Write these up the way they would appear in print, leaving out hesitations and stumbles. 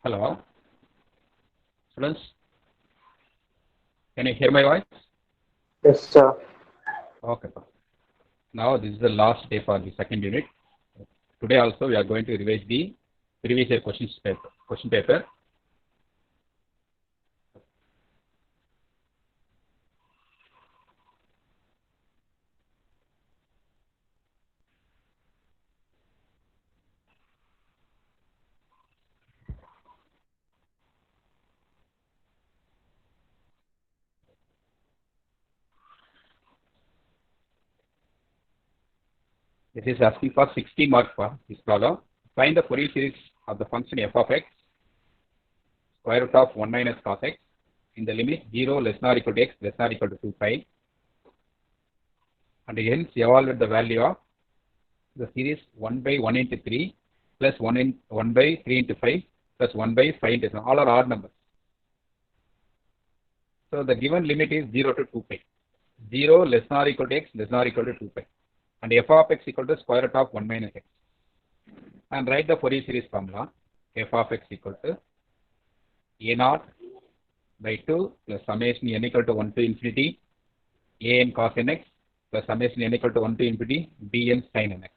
Hello, students. Can you hear my voice? Yes, sir. Okay. Now this is the last day for the second unit. Today also we are going to revise the previous year Question paper. This is asking for 60 marks for this problem. Find the Fourier series of the function f of x, square root of 1 minus cos x, in the limit 0 less than or equal to x less than or equal to 2 pi, and hence evaluate the value of the series 1 by 1 into 3 plus 1 by 3 into 5 plus 1 by 5 into 7. All are odd numbers. So the given limit is 0 to 2 pi. 0 less than or equal to x less than or equal to 2 pi. And f of x equal to square root of 1 minus x. And write the Fourier series formula. F of x equal to a naught by 2 plus summation n equal to 1 to infinity a n cos nx plus summation n equal to 1 to infinity bn sin nx.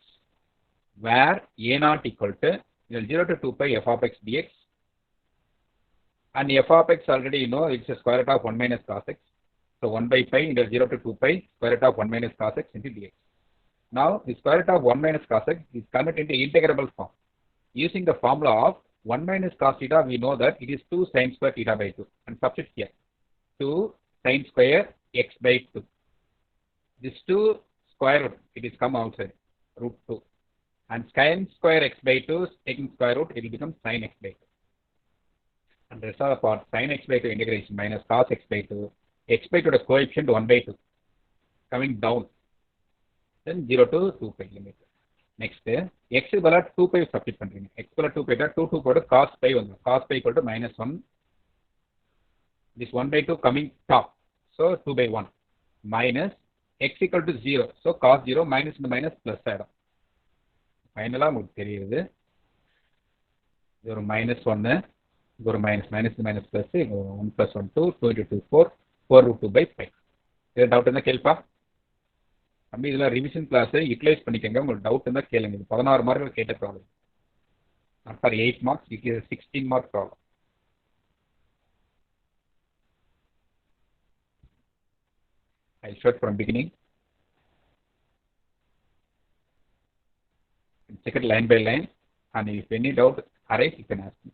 Where a naught equal to 0 to 2 pi f of x dx. And f of x already you know it's a square root of 1 minus cos x. So 1 by pi into 0 to 2 pi square root of 1 minus cos x into dx. Now the square root of 1 minus cos x is converted into integrable form. Using the formula of 1 minus cos theta, we know that it is 2 sin square theta by 2. And substitute here 2 sin square x by 2. This 2 square root, it is come outside root 2. And sin square x by 2 taking square root, it will become sin x by 2. And rest of the part sin x by 2 integration minus cos x by 2. X by 2 the coefficient 1 by 2 coming down. Then 0 to 2 pi limit. Next, x is equal to 2 pi substitute பண்ணுறீங்க. X equal to 2 pi 2 போட்டு cos pi வந்து cos pi equal to minus 1. This 1 by 2 coming top. So 2 by 1 minus x equal to 0. So cos 0 minus இந்த minus plus ஆயிடும். ஃபைனலாக உங்களுக்கு தெரியுது இது ஒரு minus 1 இது ஒரு minus minus plus 1 plus 1 2 2 into 2 4 4 root 2 by 5. இது டவுட் இருந்தால் கேள்ப்பா. தம்பி இதெல்லாம் ரிவிஷன் கிளாஸ் யூட்டிலைஸ் பண்ணிக்கோங்க. உங்களுக்கு டவுட் இருந்தால் கேளுங்க. இது 16 மார்க் கேட்ட problem. Not for 8 marks, it is 16 mark problem. I start from beginning. Check it line by line, and if any doubt arise, you can ask me.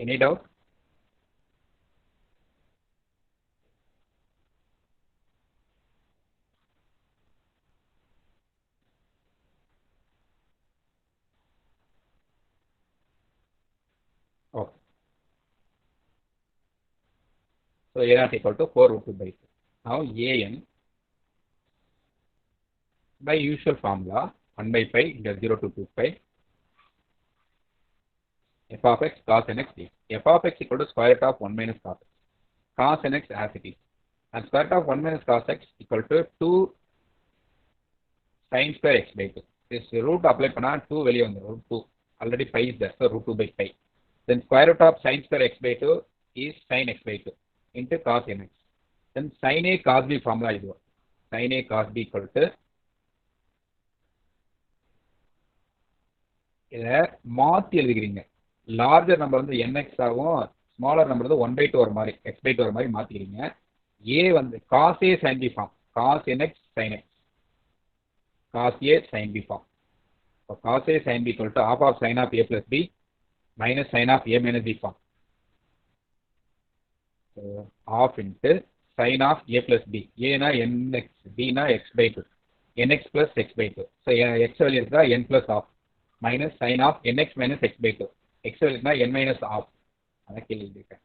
Any doubt? Okay. So a naught equal to 4 root 2 by 2. Now an by usual formula 1 by pi into 0 to 2 pi f of x cos nx dx. F of x equal to square root of 1 minus cos x. Cos nx as it is. And square root of 1 minus cos x equal to 2 sin square x by 2. This root apply பண்ணா 2 வெளியே வந்து root 2. Already pi is there, so root 2 by pi. Then square root of sin square x by 2 is sin x by 2 into cos nx. Then sin a cos b formula இது. Sin a cos b equal to இதை மாற்றி எழுதிக்கிறீங்க. Larger number வந்து nx ஆகும், smaller number வந்து 1 by 2 ஒரு மாதிரி x by 2 ஒரு மாதிரி மாற்றிக்கிறீங்க. a வந்து cos a sin b form, cos nx sin x, cos a sin b form. So cos a sin b equal to half of sin of a plus b minus sin of a minus b form. So half into sin of a plus b. A na nx, b na x by 2. nx plus x by 2. So x value is n plus half minus sin of nx minus x by 2. X value is n minus half. அதான் கேள்வி இருக்கேன்.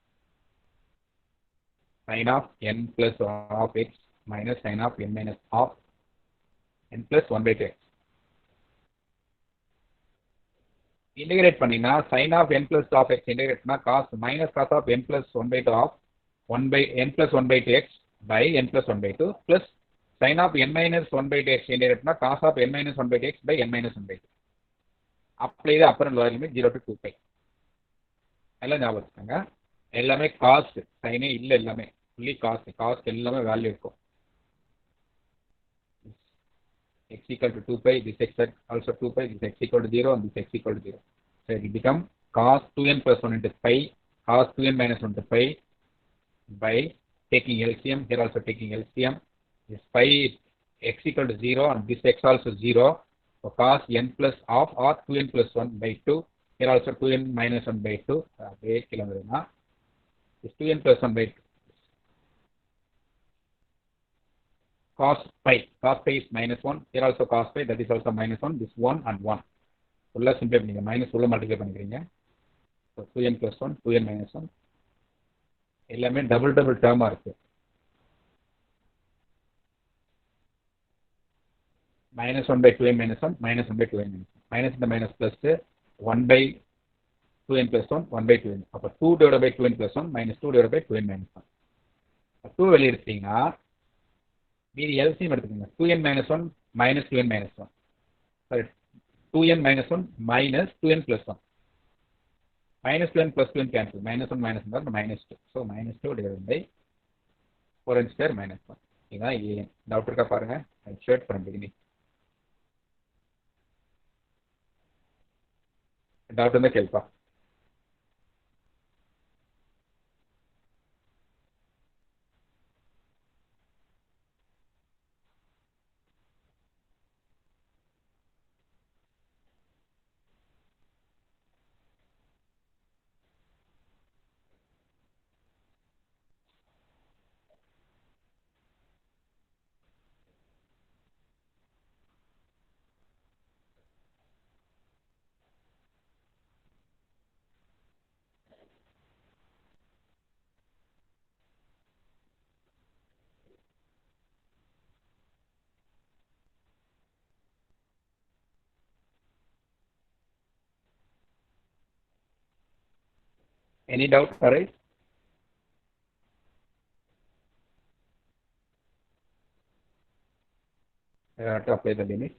Sin of n plus half x minus sin of n minus half n plus 1 by 2x. Integrate பண்ணீங்கன்னா sin of n plus half x integrate பண்ணா cos minus cos of n plus 1 by 2 half 1 by n plus 1 by 2x by n plus 1 by 2 plus sin of n minus 1 by 2x integrate பண்ணா cos of n minus 1 by 2x by n minus 1 by 2. apply the upper and lower limit 0 to 2 pi. எல்லாம் ஞாபகம் வச்சுக்கோங்க. எல்லாமே cost, சைனே இல்லை, எல்லாமே fully cost எல்லாமே value இருக்கும். x equal to 2 pi, this x also 2 pi, this x equal to 0 and this x equal to 0. So it will become cos 2n plus 1 into pi, cos 2n minus 1 into pi by taking LCM, here also taking LCM, this pi x equal to 0 and this x also 0, so cos n plus half or 2n plus 1 by 2, here also 2n minus 1 by 2, this 2n plus 1 by 2. Cos pi is minus 1, here also cos pi, that is also minus 1, this 1 and 1. Full simplify பண்ணிங்க, minus full multiply பண்ணிக்கிறீங்க. So 2n plus 1, 2n minus 1. எல்லாமே double term இருக்கு. minus 1 by 2n minus 1, minus 1 by 2n minus 1. Minus இந்த minus plus 1 by 2n plus 1, 1 by 2n. அப்போ 2 divided by 2n plus 1 minus 2 divided by 2n minus 1. 2 வெளியே எடுத்தீங்கன்னா மீதி LCM எடுத்துக்கோங்க. 2n minus 1 minus 2n minus 1. Sorry, 2n minus 1 minus 2n plus 1. Minus 2n plus 2n cancel. Minus 1 minus 1 minus 2. So minus 2 divided by 4n square minus 1. இதுதான் an. Doubt இருக்கா பாருங்க. I showed from beginning. Doubt இருந்தா கேள்ப்பா. Any doubt arise? I have to apply the limit.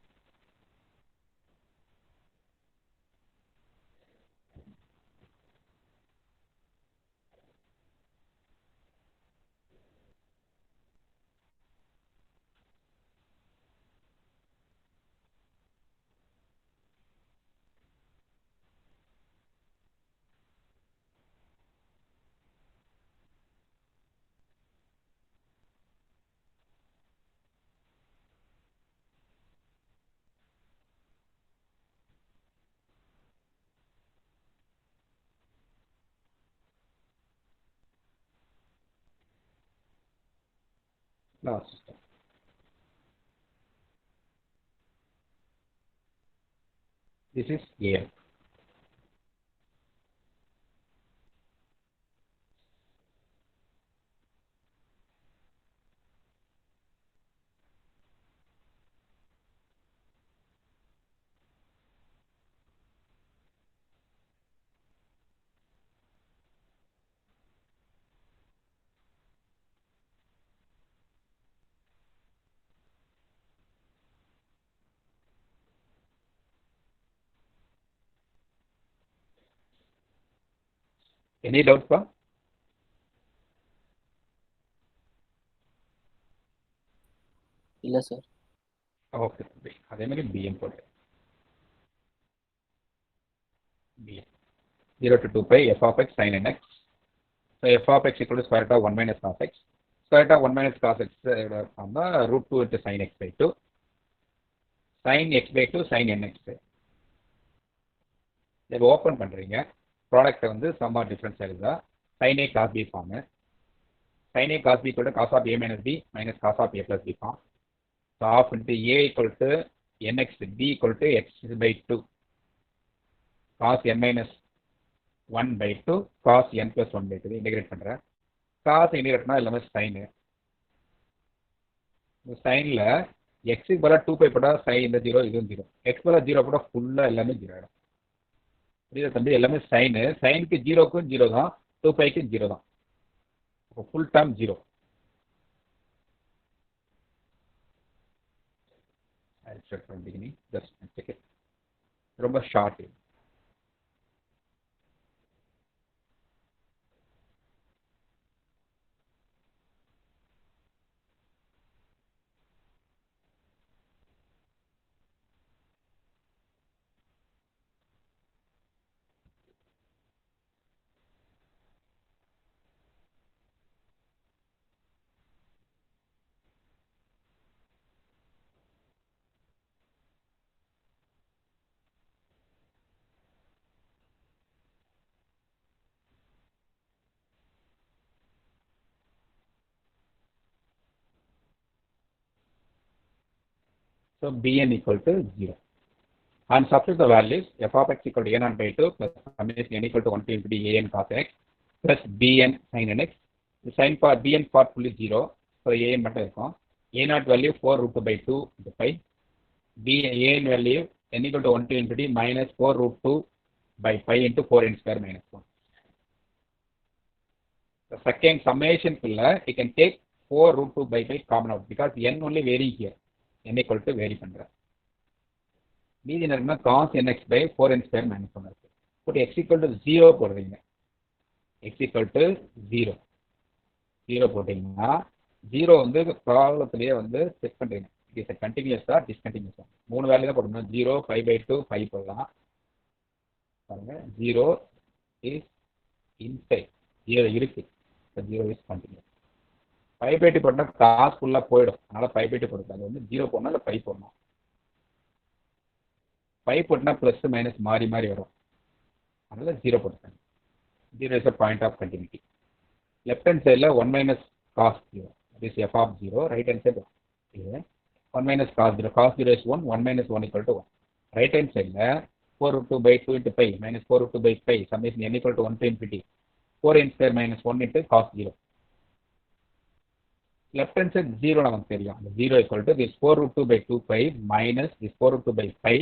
Last. This is AF. Any doubt, pa? இல்ல sir. Okay, அதே மாதிரி PM போட்டு bm 0 to 2 pi f of x sin nx. So f of x equal to square root of 1 minus cos x. Square root of 1 minus cos x root 2 into sin x by 2. Sin x by 2 sin nx by 2. இதை open பண்ணுறீங்க, ப்ராடக்டை வந்து சம்மா difference எழுதா sin a cos b ஃபார்மு, sin A cos B equal to cos of A minus B minus cos of A plus B form. So half into A equal to nx, B equal to x by 2 cos n minus 1 by 2 cos n plus 1 by 2 integrate பண்ணுறேன். காசு இன்டெகிரேட்னா எல்லாமே sign. இந்த சைனில் எக்ஸுக்கு பதிலாக 2π போட்டால் sign இந்த 0 இதுவும் 0, X பதிலாக 0 போட்டால் ஃபுல்லாக எல்லாமே 0 ஆகிடும். புரியுது தம்பி? எல்லாமே சைனு. சைனுக்கு 0க்கும் 0 தான், 2πக்கு 0 தான். Full time 0. ரொம்ப short. So Bn equal to 0. And substitute the values f of x equal to a0 by 2 plus summation n equal to 1 to infinity an cos x plus bn sin nx. The sin for bn part fully 0. So an மட்டும் இருக்கும். a0 value 4 root 2 by 2 into pi. an value n equal to 1 to infinity minus 4 root 2 by pi into 4n square minus 1. The second summation you can take 4 root 2 by pi common out because n only vary here. n equal to vary பண்ணுறேன். மீதி என்ன cos nx by 4n square minus 1 இருக்கு. போட்டு x equal to 0 போடுறீங்க. x equal to 0. 0 போட்டீங்கன்னா 0 வந்து ப்ராப்ளத்திலேயே வந்து check பண்ணுறீங்க. இட் இஸ் கண்டினியூஸா டிஸ்கண்டினியூஸா 3 வேல்யூ தான் போடணும். 0 5/2 5 போடலாம். பாருங்க 0 இஸ் இன்சைட், 0 இருக்கு. 0 இஸ் கண்டினியூஸ். 5/2 போட்டால் காசு ஃபுல்லாக போயிடும். அதனால் 5/2 போடுறது. அது வந்து 0 போடணும், இல்லை 5 போடணும். 5 போட்டுனா ப்ளஸ் மைனஸ் மாறி மாறி வரும். அதனால் 0 போட்டுருக்காங்க. 0 is a point of continuity. Left hand சைடில் 1 minus cos 0, that is f of 0. Right hand side 1 minus cos 0. cos 0 is 1, 1 minus 1 equal to 1. Right hand சைடில் 4 root 2 by 2 into pi minus 4 root 2 by pi summation n equal to 1 to infinity 4n square minus 1 into cos 0. left hand side 0 நமக்கு தெரியும். 0 equal to this 4 root 2 by 2 pi minus this 4 root 2 by pi,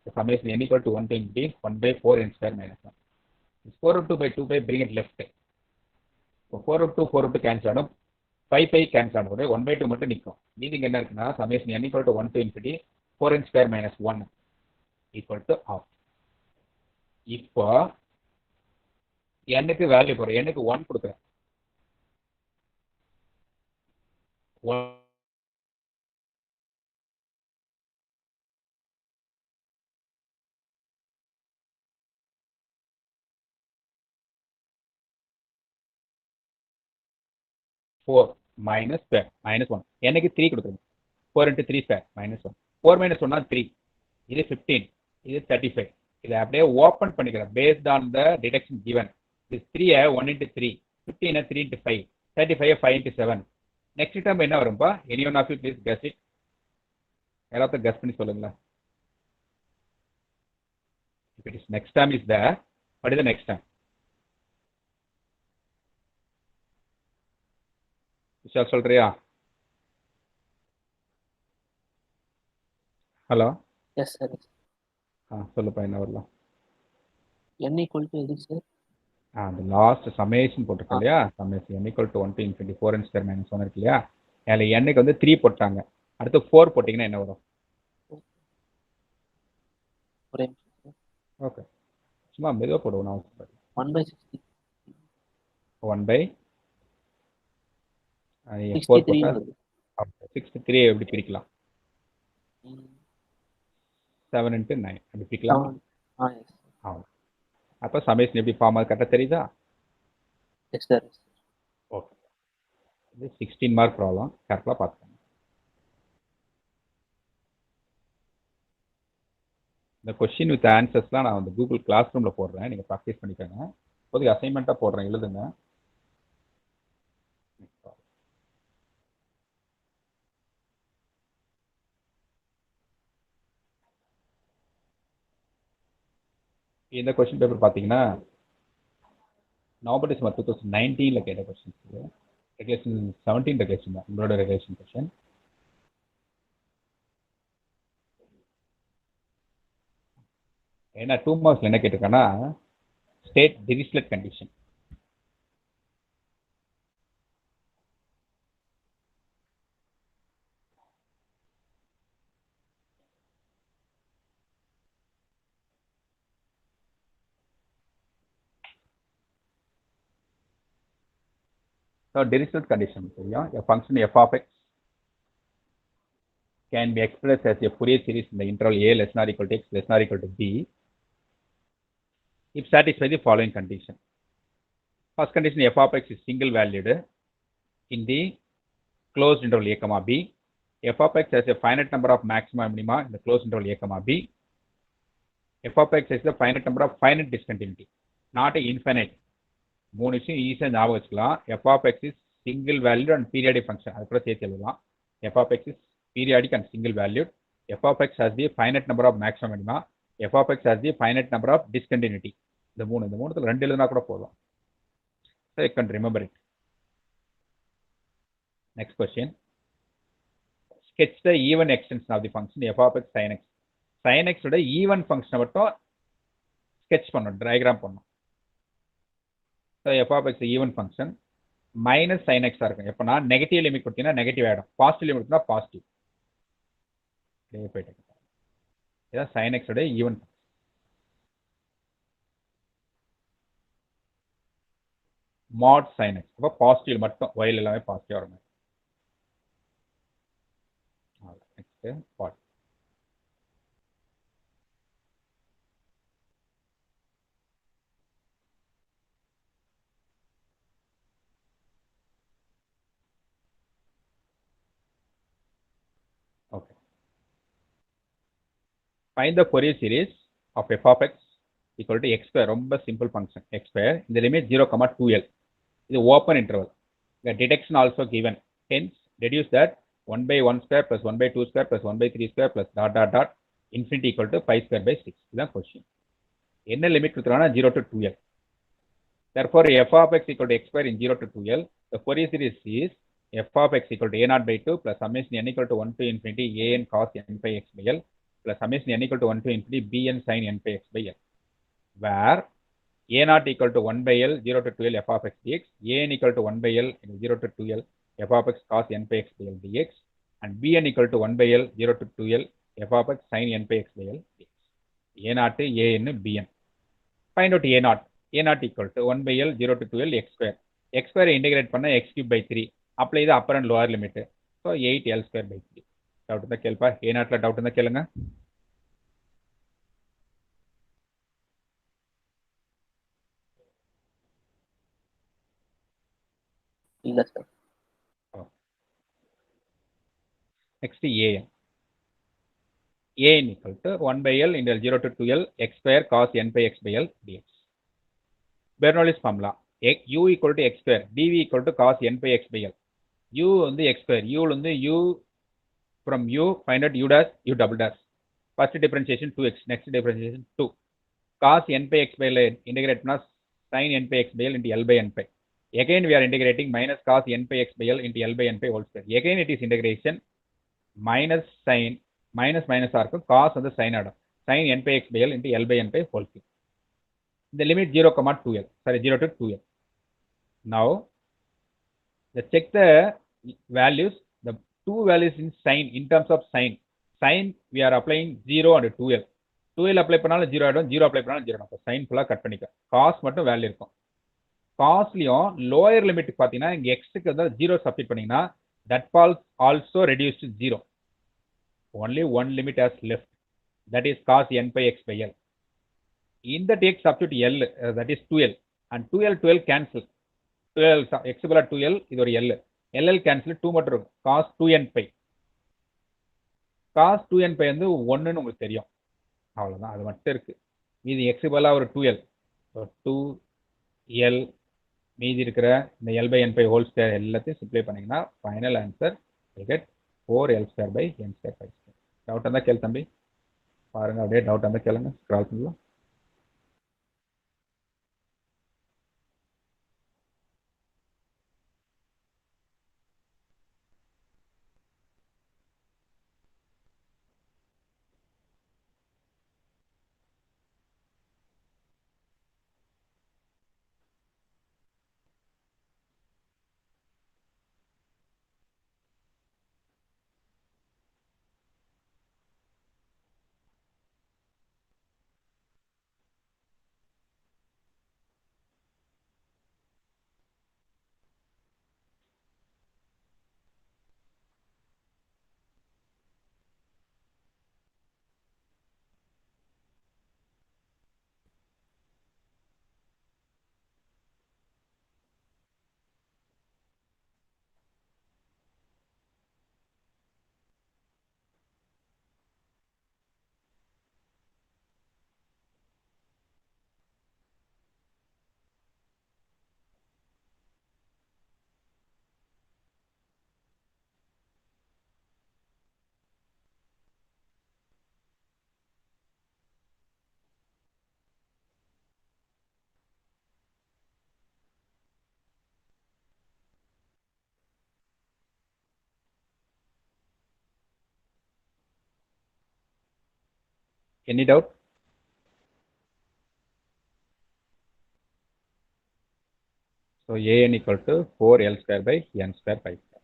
the summation n equal to 1 to infinity 1 by 4n square minus 1. This 4 root 2 by 2 pi bring it left. So 4 root 2 4 root 2 cancel ஆகும், pi cancel ஆகும், 1 by 2 மட்டும் நிற்கும். மீதிங் என்ன இருக்குன்னா summation n equal to 1 to infinity 4n square minus 1 equal to half. இப்போ n க்கு value போடுறேன். n க்கு 1 கொடுக்குறேன். 1 4 minus square minus 1. n க்கு 3 கொடுக்குறேன். 4 into 3 square minus 1. 4 minus 1 is 3. இது 15. இது 35. இதை அப்படியே ஓப்பன் பண்ணிக்கிறேன். based on the deduction given. This 3 1 into 3. 15 3 into 5. 35 5 into 7. Next term என்ன வரும்பா? Any one of you please guess it. யாராவது guess பண்ணி சொல்லுங்களா? If it is next term is there, what is the next term? Vishal சொல்றியா? Hello. Yes sir. சொல்லுப்பா என்ன வரலாம்? n equal to எது sir? அந்த லாஸ்ட் சமேஷன் போட்டிருக்கோம் இல்லையா? Summation n equal to 1 to infinity 4n square minus 1 இருக்கு இல்லையா? அதில் n க்கு வந்து 3 போட்டாங்க. அடுத்து 4 போட்டிங்கன்னா என்ன வரும்? ஓகே, சும்மா மெதுவாக போடுவோம். நான் 1/60. 1/4 63 எப்படி பிரிக்கலாம்? 7 into 9 அப்படி பிரிக்கலாம். அப்போ சமேஷன் எப்படி ஃபார்ம் ஆகுது கரெக்டாக தெரியுதா? Yes sir. ஓகே, இது 16 மார்க் ப்ராப்ளம். கரெக்டாக பார்த்துக்கோங்க. இந்த கொஸ்டின் வித் ஆன்சர்ஸ்லாம் நான் வந்து கூகுள் கிளாஸ் ரூமில் போடுறேன், நீங்கள் ப்ராக்டிஸ் பண்ணிக்கோங்க. இப்போதைக்கு அசைன்மெண்ட்டாக போடுறேன், எழுதுங்க. இந்த கொஸ்டின் பேப்பர் பார்த்தீங்கன்னா நவம்பர் டிசம்பர் 2019 கேட்ட கொஸ்டின்ஸ். ரெகுலேஷன் 17 ரெகுலேஷன் தான் உங்களோட ரெகுலேஷன் கொஸ்டின். ஏன்னா 2 மார்க்ஸ்ல என்ன கேட்டிருக்காங்கன்னா state Dirichlet condition. So Dirichlet condition தெரியும். A function f of x can be expressed as a Fourier series in the interval a less than or equal to x less than or equal to b if satisfy the following condition. First condition, f of x is single valued in the closed interval a comma b. F of x has a finite number of maxima and minima in the closed interval a comma b. F of x has a finite number of finite discontinuity, not a infinite. மூணு விஷயம் ஈஸியாக ஞாபகம் வச்சுக்கலாம். f of x is single valued and periodic function. அது கூட சேர்த்து எழுதலாம். f of x is periodic and single valued. f of x has the finite number of maxima minima. f of x has the finite number of discontinuity. இந்த மூணுத்துல ரெண்டு எழுதுனா கூட போதும். So you can remember it. Next question. Sketch the even extension of the function f of x sin x. Sin x ஓட even function மட்டும் sketch பண்ணணும், diagram பண்ணணும். So f of x even function minus sin x இருக்கும். எப்பனா negative limit கொடுத்தீங்கன்னா negative ஆயிடும், positive limit கொடுத்தா positive. இதான் sin x ஓட ஈவன். mod sin x அப்ப பாசிட்டிவ் மட்டும், y எல்லாமே பாசிட்டிவ் வரும். Next part. Okay. Find the Fourier series of f of x equal to x square. ரொம்ப simple function x square. இந்த limit 0,2l. இது open interval. The detection also given. Hence, deduce that 1 by 1 square plus 1 by 2 square plus 1 by 3 square plus dot dot dot infinity equal to pi square by 6. இதுதான் question. என்ன limit கொடுத்துறாங்கன்னா 0 to 2l. Therefore, f of x equal to x square in 0 to 2l. The Fourier series is f of x equal to a0 by 2 plus summation n equal to 1 to infinity an cos n pi x by l plus summation n equal to 1 to infinity bn sin n pi x by l, where a0 equal to 1 by l 0 to 2l f of x dx, an equal to 1 by l 0 to 2l f of x cos n pi x by l dx, and bn equal to 1 by l 0 to 2l f of x sin n pi x by l dx. a0 an bn. Find out a0. a0 equal to 1 by l 0 to 2l x square. x square integrate பண்ண x cube by 3. apply the upper and lower limit. So 8l square by 3. Doubt இருந்தா கேள்ப்பா. a0ல doubt இருந்தா கேளுங்க. இல்ல sir. Next an. an equal to 1 by l into 0 to 2l x square cos n by x by l dx. Bernoulli's formula. u equal to x square dv equal to cos n by x by l. u வந்து x square. u வந்து u from u find out u dash u double dash. First differentiation 2x. Next differentiation 2. Cos n by x by l integrate பண்ணா sin n by x by l into l by n pi. Again we are integrating minus cos n by x by l into l by n pi whole square. Again it is integration minus sin minus minus இருக்கும், cos வந்து sin ஆடும், sin n by x by l into l by n pi whole cube. The limit 0,2l, sorry 0 to 2l. Now let's check the values, the two values in sin, in terms of sin. Sin we are applying 0 and 2l. 2l apply பண்ணாலும் 0 ஆயிடும், 0 apply பண்ணாலும் 0 ஆகும். sin ஃபுல்லா cut பண்ணிக்க. cos மட்டும் value இருக்கும். cosலயும் lower limit பாத்தீங்கன்னா இங்க x க்கு வந்து 0 சப்ஸ்டிட் பண்ணீங்கன்னா that falls also reduced to 0. Only one limit has left, that is cos n by x by l. In that x substitute l, that is 2l, and 2l cancel. 12 x பதிலா 2l, இது ஒரு l. ll cancel, 2 மட்டும் இருக்கும், cos 2n pi. cos 2n pi வந்து 1 ன்னு உங்களுக்கு தெரியும், அவ்வளவுதான், அது மட்டும் இருக்கு. மீதி x பதிலா ஒரு 2l, 2l மீதி இருக்கிற இந்த l by n pi whole square எல்லாத்தையும் சிம்ப்ளை பண்ணீங்கன்னா final answer you get 4l square by n square pi square. Doubt இருந்தா கேளு தம்பி, பாருங்க, அப்படியே டவுட் இருந்தா கேளுங்க, ஸ்க்ரால் பண்ணலாம். Any doubt? So an equal to 4l square by n square pi square.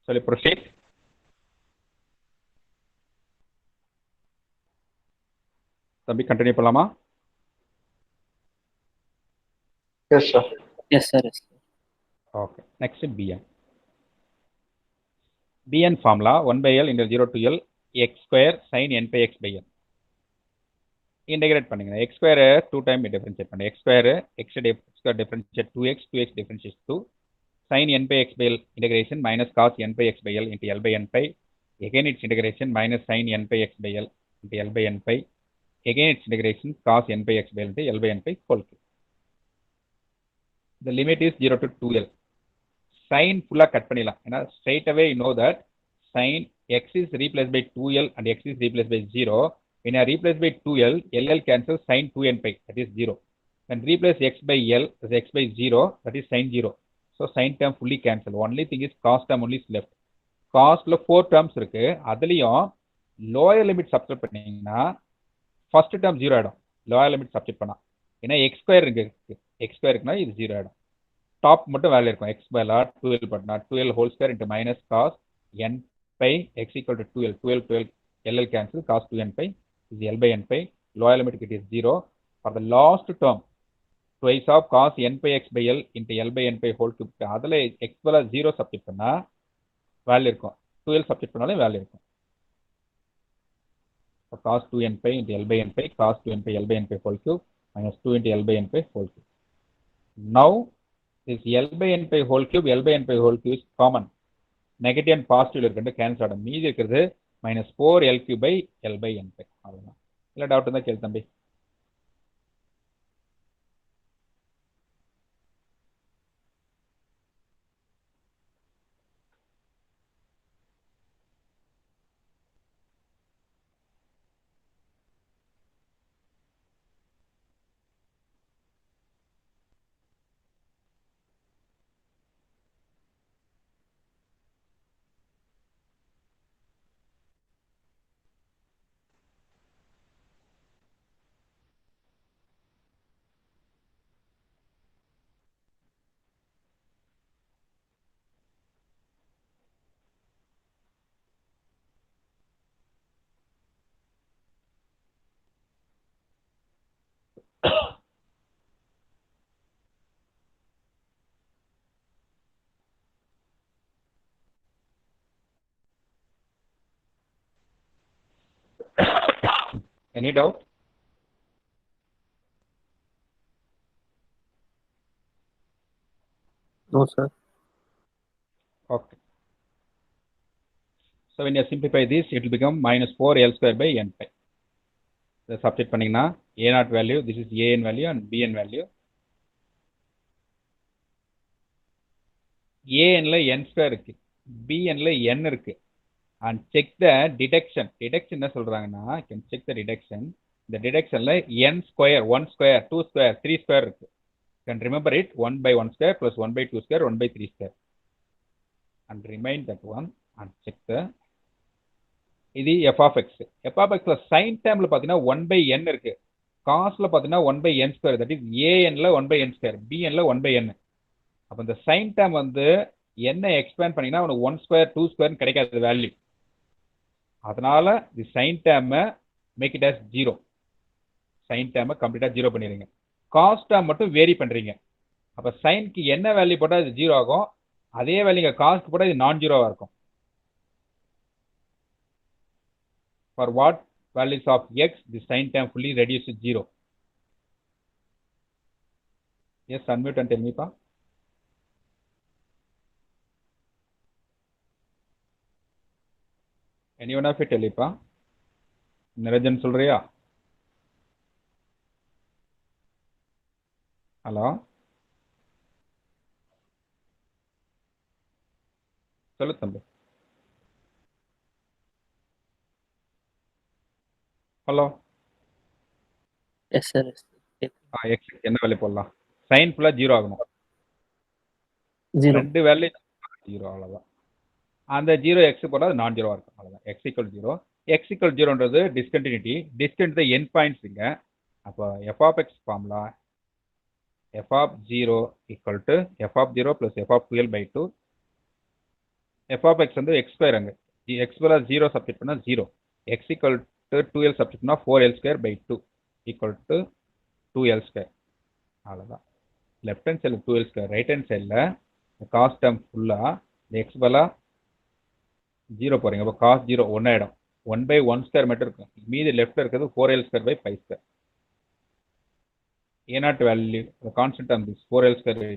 Shall we proceed? தம்பி கண்டினியூ பண்ணலாமா? Yes, sir. Yes, sir. Yes, sir. Okay. Next bn. bn formula 1 by l into 0 to l x square sin n by x by n. Integrate பண்ணுங்க. x square 2 time differentiate பண்ணுங்க. x square square differentiate 2x, 2x differentiate 2. Sin n by x by l integration minus cos n by x by l into l by n pi. Again its integration minus sin n by x by l into l by n pi. Again its integration cos n by x by l into l by n pi whole cube. The limit is 0 to 2l. Sin full cut பண்ணிடலாம். ஏன்னா straight away you know that sin x is replaced by 2l and x is replaced by 0. When I replace by 2l, ll cancels sin 2n pi, that is 0. When replace x by l, is x by 0, that is sin 0. So sin term fully cancel. Only thing is cos term only is left. Cosல 4 terms இருக்கு. அதுலயும் lower limit subtract பண்ணீங்கன்னா first term 0 ஆயிடும். lower limit subtract பண்ணா. ஏன்னா x square இருக்கு. x square இருக்குன்னா இது 0 ஆயிடும். டாப் மட்டும் வேல்யூ இருக்கும். x by lot 2l பண்ணா 2l whole square into minus cos n pi x equal to 2l. 12 ll cancel cos 2n pi is l by n pi. Lower limit it is 0. For the last term twice of cos n pi x by l into l by n pi whole cube. அதுல x by 0 substitute பண்ணா value இருக்கும். 2l substitute பண்ணாலே value இருக்கும். So cos 2n pi into l by n pi, cos 2n pi l by n pi whole cube minus 2 into l by n pi whole cube. Now this l by n pi whole cube, l by n pi whole cube is common. Negative and positive இருக்கு cancel ஆகும். மீதி இருக்கிறது minus 4l cube by l by n pi. அவ்வளவுதான். இல்ல doubt இருந்தா கேளு தம்பி. Any doubt? No, sir. Okay. So when you simplify this, it will become minus 4l square by n pi. So substitute பண்ணீங்கன்னா a0 value, this is an value and bn value. an ல n square இருக்கு, bn ல n இருக்கு. And check the deduction. Deduction என்ன சொல்றாங்கன்னா, you can check the deduction. The deduction ல n square, 1 square, 2 square, 3 square இருக்கு. You can remember it, 1 by 1 square plus 1 by 2 square, 1 by 3 square. And remind that one and check the இது f of x. f of x ல sin termல பாத்தீங்கன்னா 1 by n இருக்கு. cosல பாத்தீங்கன்னா 1 by n square, that is an ல 1 by n square, bn ல 1 by n. அப்ப இந்த sin term வந்து n எக்ஸ்பேண்ட் பண்ணீங்கன்னா உனக்கு 1 square 2 square கிடைக்காத வேல்யூ. அதனால தி sin term make it as 0. sin term கம்ப்ளீட்டா 0 பண்ணிடுங்க. cos term மட்டும் வேரி பண்றீங்க. அப்ப sinக்கு என்ன வேல்யூ போட்டா இது 0 ஆகும், அதே வேல்யூ இங்க cosக்கு போட்டா இது நான் ஜீரோவா இருக்கும். For what values of x, the sin term fully reduced to 0. Yes, unmute and tell me, pa. Anyone of it tell me, pa. Narajan சொல்றியா? Hello. சொல்லு தம்பி. Hello. Yes, sir. Yes. X என்ன வேல்யூ போடலாம்? Sign ஃபுல்லாக 0 ஆகணும். 0. 2 value 0 அவ்வளோதான். அந்த 0 X போட்டால் அது நான் ஜீரோவாக இருக்கும். அவ்வளோதான். X equal 0. எக்ஸ் ஈக்குவல் 0ன்றது டிஸ்கண்டினியூட்டி. டிஸ்கண்ட் என் பாயிண்ட்ஸ் இங்கே. அப்போ f of x formula f of 0 equal to f of 0 plus f of 12 by 2. f of x வந்து x square அங்க. x plus 0 substitute பண்ணா 0. x equal to 2l substitute பண்ணா 4l square by 2 equal to 2l square. அவ்வளோதான். Left hand சைடில் 2l square, right hand சைடில் cos term ஃபுல்லாக இந்த X பலா 0 போகிறீங்க. அப்போ காஸ் 0 1 ஆகிடும். 1 by 1 square மட்டும் இருக்கும். மீதி லெஃப்ட்டில் இருக்கிறது 4l square by 5 square. A0 value, the constant term is 4l square by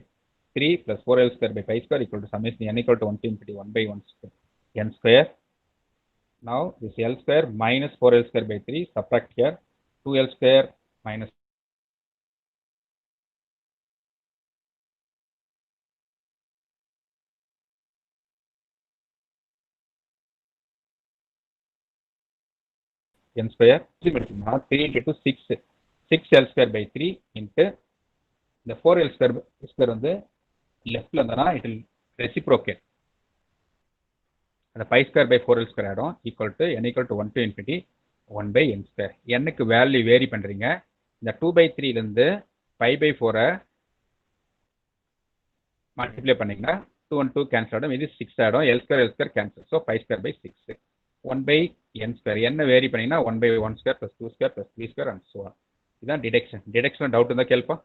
3 plus 4l square by 5 square equal to summation n equal to 1 to infinity 1 by 1 square n square. Now this l square minus 4l square by 3, subtract here 2l square minus n square 3 into 6. 6l square by 3 into the 4l square வந்து லெஃப்ட்ல இருந்தானா it will reciprocate. அந்த 5 square by 4l square ஆகிடும். Equal to n equal to 1 to infinity 1 by n square. n-க்கு value vary பண்ணுறீங்க. இந்த 2 by 3லேருந்து 5 by 4-ஐ மல்டிப்ளை பண்ணிங்கன்னா 2 and 2 கேன்சல் ஆகிடும். இது 6 ஆகிடும். l square cancel. So 5 square by 6 1 by n square. n vary பண்ணிங்கன்னா 1 by 1 square plus 2 square plus 3 square and so on. இதுதான் டிடெக்ஷன். டிடெக்ஷன் டவுட் இருந்தால் கேள்ப்பா.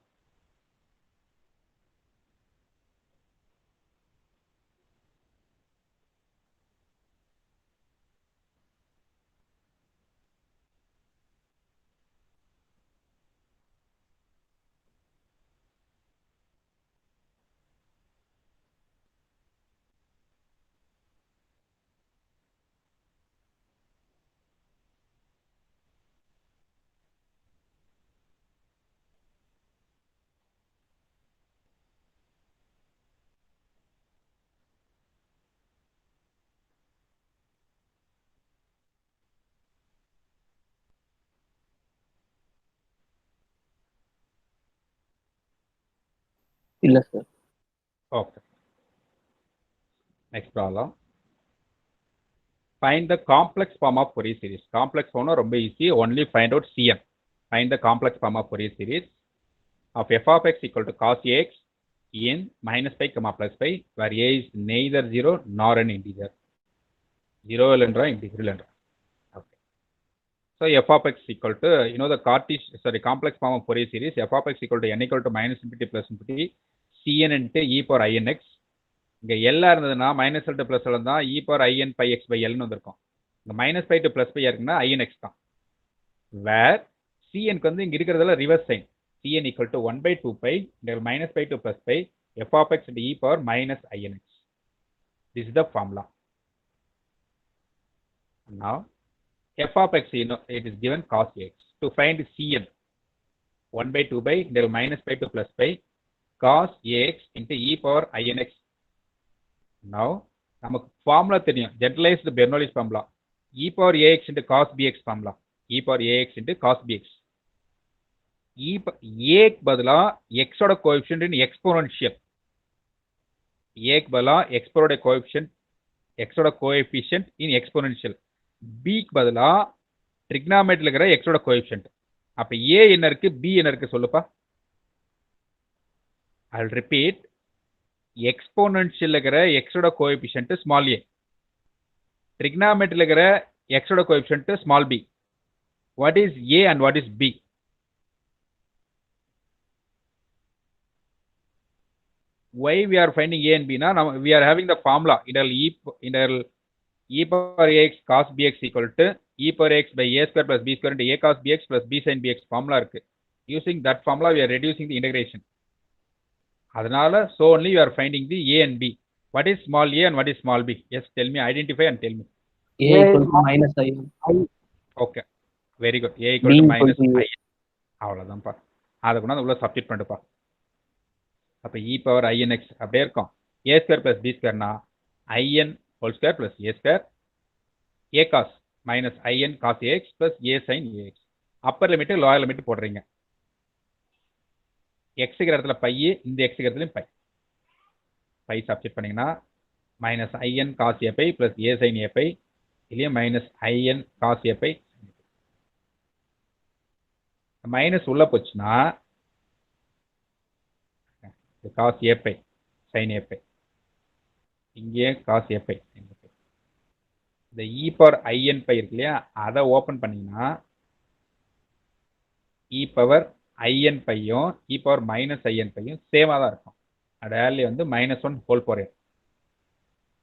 இல்ல sir. Okay. Next problem. Find the complex form of Fourier series. Complex form ரொம்ப easy. Only find out Cn. Find the complex form of Fourier series of f of x equal to cos ax in minus pi comma plus pi, where a is neither 0 nor an integer. 0 இல்லைன்றா integer இல்லைன்றா. Okay. So f of x equal to, you know the complex form of Fourier series, f of x equal to n equal to minus infinity plus infinity cn into e power inx. இங்கே எல்லாம் இருந்ததுன்னா minus l to plus l தான் e power in pi x by எல்னு வந்திருக்கும். இங்கே minus pi to plus pi இருக்குன்னா in x தான். Where சிஎனுக்கு வந்து இங்கே இருக்கிறதுல reverse sign. Cn equal to 1 by 2 pi minus pi to plus pi f of x e power minus in x. This is the formula. Now f of x, you know, it is given cos x. To find cn, 1 by 2 by minus pi to plus pi cos ax into e power inx. Now நமக்கு formula தெரியும். Generalised Bernoulli's formula e power ax into cos bx formula. e power ax into cos bx. a க்கு பதிலா x ஓட coefficient in exponential. a க்கு பதிலா x ஓட coefficient இன் exponential. b க்கு பதிலா ட்ரிக்னாமெட்ரியில் இருக்கிற x ஓட கோஎஃபிஷியன்ட். அப்ப a என்ன இருக்கு, b என்ன இருக்கு சொல்லுப்பா. I'll repeat. எக்ஸ்போனன்ஷியல் இருக்கிற x ஓட கோஎஃபிஷியன்ட் ஸ்மால் a. ட்ரிக்னாமெட்ரியில் இருக்கிற x ஓட coefficient small b. What is a and what is b? Why we are finding a and b na? Now we are having the formula integral e power ax cos bx equal to e power x by a square plus b square into a cos bx plus b sin bx formula இருக்கு. Using that formula we are reducing the integration. அதனால so only you are finding the a and b. What is small a and what is small b? Yes, tell me, identify and tell me. A equal to minus I. Okay, very good. A equal to minus I. அவ்வளோதான்ப்பா. அதை கூட உள்ள substitute பண்ணுப்பா. அப்போ e power in x அப்படியே இருக்கும். A square plus b ஸ்கொயர்னா in whole square plus a square a cos minus in cos ax plus a sin ax. Upper limit lower limit போடுறீங்க. எக்ஸுங்கிற இடத்துல பை, இந்த எக்ஸுங்கிற இடத்துலையும் பை. பை சப்ஸ்டிட் பண்ணீங்கன்னா minus in cos a pi plus a sine a pi, இல்லையா minus in cos a pi. Minus உள்ள போச்சுன்னா cos a pi sine a pi, இங்கே காஸ் ஏ பை. இந்த இ பவர் ஐஎன் பை இருக்கு இல்லையா, அதை open பண்ணீங்கன்னா இ பவர் ஐஎன் பையும் இ பவர் மைனஸ் ஐஎன் பையும் சேமாக தான் இருக்கும். அது வேல்யூ வந்து -1 ஹோல் பவர் n.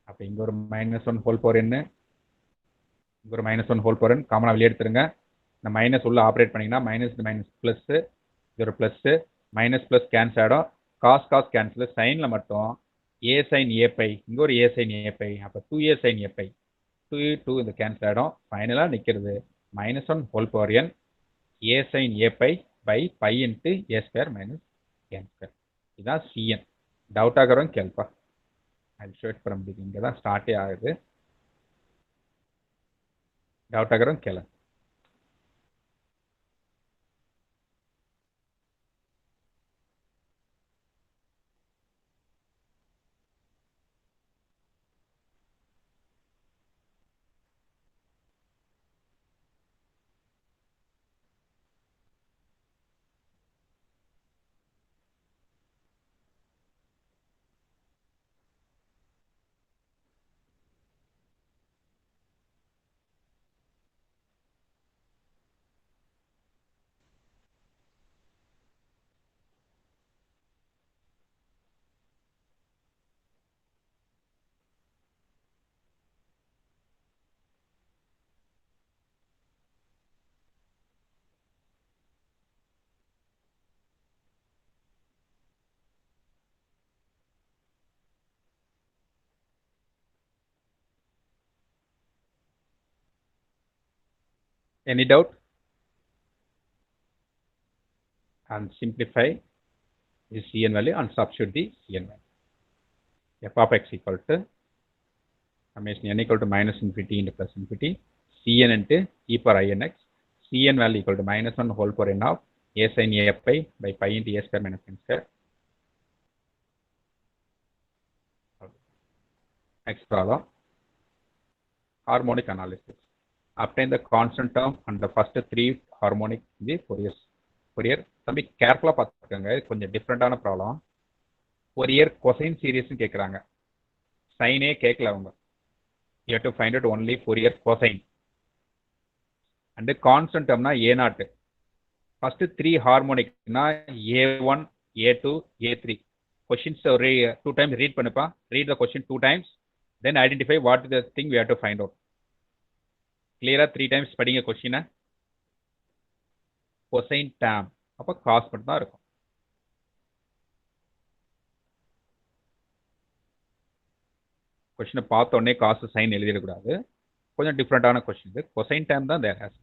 அப்போ இங்கே ஒரு -1 ஹோல் பவர் n, இங்கே ஒரு -1 ஹோல் பவர் n காமனாக வெளியே எடுத்துருங்க. இந்த மைனஸ் உள்ள ஆப்ரேட் பண்ணிங்கன்னா மைனஸ் மைனஸ் ப்ளஸ், இது ஒரு ப்ளஸ்ஸு, மைனஸ் ப்ளஸ் கேன்சல் ஆகிடும். காஸ் காஸ் கேன்சல், சைனில் மட்டும் ஏ சைன் ஏ பை, இங்கே ஒரு ஏ சைன் ஏ பை, அப்போ 2a சைன் ஏ பை, 2 இந்த கேன்சல் ஆகிடும். ஃபைனலாக நிற்கிறது -1 whole power n a sin a pi by pi into a square minus n square. இதுதான் cn. டவுட் ஆகிறவங்க கேள்ப்பா. I show it from beginning. இங்கே தான் ஸ்டார்ட்டே ஆகுது. டவுட் ஆகிறவங்க கேளு. Any doubt? And simplify the cn value and substitute the cn value. f of x equal to summation n equal to minus infinity into plus infinity cn into e power inx. Cn value equal to -1 whole power n of a sin a pi by pi into a square minus n square. Next problem, harmonic analysis. Obtain the constant term and the first three harmonic in the Fourier. தம்பி கேர்ஃபுல்லாக பார்த்துக்கோங்க, கொஞ்சம் டிஃப்ரெண்டான problem. Fourier cosine சீரீஸ்னு கேட்குறாங்க. சைனே கேட்கல அவங்க. You have to find out only Fourier cosine. And constant termனா a0. First three harmonicனா a1, a2, a3. Questions two times read பண்ணுப்பா. Read the question 2 times. Then identify what is the thing we have to find out. Clear 3 times படிங்க கொஸ்டினை. Cosine dam அப்போ cos மட்டும் தான் இருக்கும். கொஸ்டினை பார்த்த உடனே காசு சைன் எழுதிடக்கூடாது. கொஞ்சம் டிஃப்ரெண்டான கொஸ்டின் இது. கொசைன் டேம் தான் there has.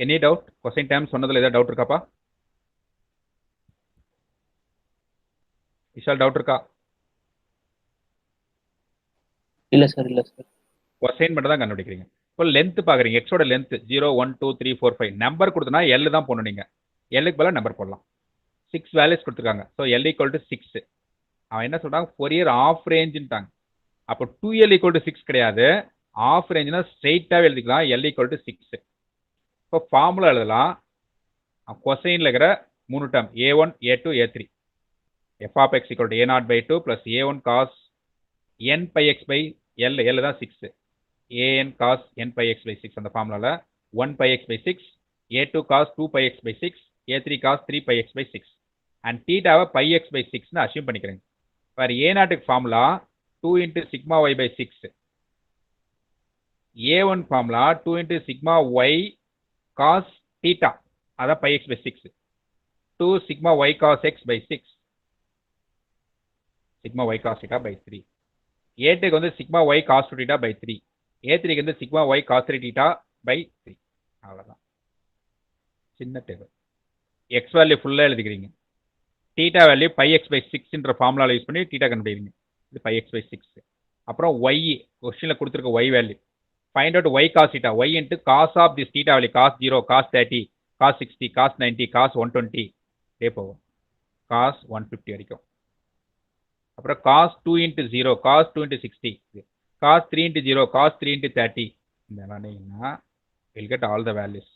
Any doubt? Cosine term சொன்னதில் ஏதாவது டவுட் இருக்காப்பா? விஷால் டவுட் இருக்கா? இல்ல சார், இல்ல சார். கொசைன் மட்டும் தான் கண்டுபிடிக்கிறீங்க. இப்போ லென்த் பார்க்குறீங்க, எக்ஸோட லென்த் 0, 1, 2, 3, 4, 5 நம்பர் கொடுத்தனா எல் தான் போடணும். நீங்கள் எல்லுக்கு பதிலாக நம்பர் போடலாம். 6 வேல்யூஸ் கொடுத்துருக்காங்க. So L equal to 6. அவன் என்ன சொல்கிறாங்க, Fourier ஆஃப் ரேஞ்சுட்டாங்க. அப்போ 2l ஈக்குவல் டு 6 கிடையாது, ஆஃப் ரேஞ்சுனா ஸ்ட்ரெயிட்டாகவே எழுதிக்கலாம் எல் ஈக்குவல் டு 6. இப்போ ஃபார்முலா எழுதலாம். கொசைனில் இருக்கிற 3 term a1, a2, a3. f of x equal to a0 by 2 plus a1 cos n pi x by l. l தான் 6. an cos n pi x by 6 அந்த ஃபார்முலால 1 pi x by 6, a2 cos 2 pi x by 6, a3 cos 3 pi x by 6 and thetaவை pi x by 6 னு assume பண்ணிக்கிறேன். வேற a0 formula 2 into sigma y by 6, a1 formula 2 into sigma y cos theta அதான் pi x by 6, 2 sigma y cos x by 6, sigma y cos theta by 3. a2க்கு வந்து sigma y cos 2 theta by 3, a3க்கு வந்து sigma y cos 3 theta by 3. அவ்வளவுதான். சின்ன table. X value ஃபுல்லாக எழுதிக்கிறீங்க. Theta value pi x by சிக்ஸ்ன்ற ஃபார்முலாவில் use பண்ணி theta கண்டுபிடிக்கிறீங்க. இது பை எக்ஸ் பை சிக்ஸ். அப்புறம் ஒய் கொஸ்டினில் கொடுத்துருக்க y value find out y cos theta. Y into cos of this theta value cos 0, cos 30, cos 60, cos 90, cos 120 டே போகும் காஸ் 150 வரைக்கும். அப்புறம் cos 2 into 0, cos 2 into 60, cos 3 into 0, cos 3 into 30. இந்த பண்ணீங்கன்னா will get all the values.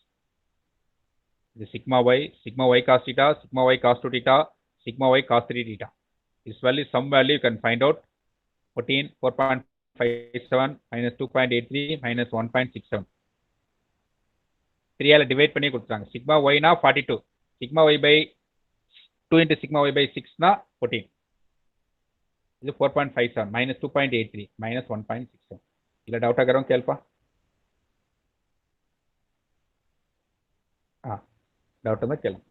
இது sigma y cos theta, sigma y cos 2 theta, sigma y cos 3 theta. This value, some value you can find out. 14, 4.57 minus 2.83 minus 1.67. 3 ஆல divide பண்ணி கொடுத்தாங்க. sigma y னா 42. sigma y by 2 into sigma y by 6 னா 14. இது 4.57 minus 2.83 minus 1.67. இல்ல doubt ஆகறோம் கேள்ப்பா. Doubt இருந்தா கேளுங்க.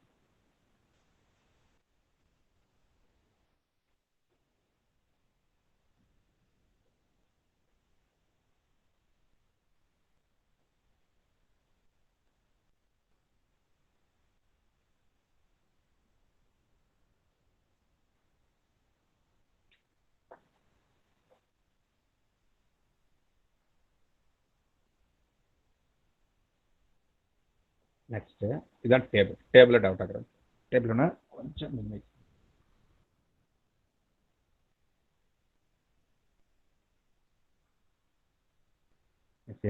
Next இதான் டேபிள் டவுட் ஆகுறது. டேபிள்னா கொஞ்சம்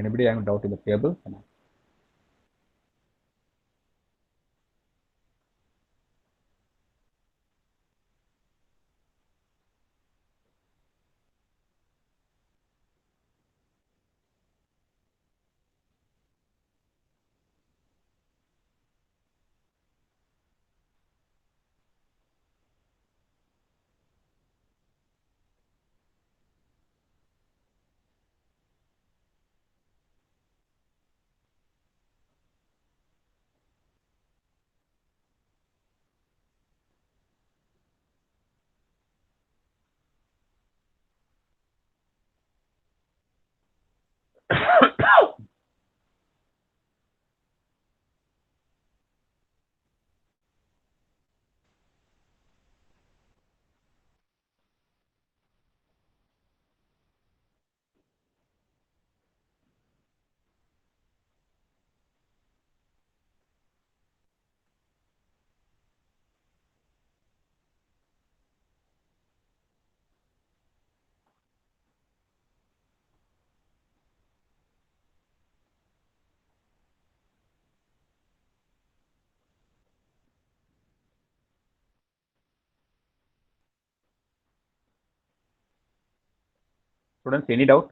anybody having doubt in the table? Students, any doubt?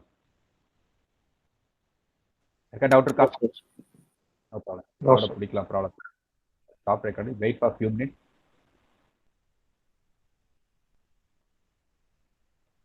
Doubt இருக்கா? No problem. Problem. Stop recording. Wait for a few minutes.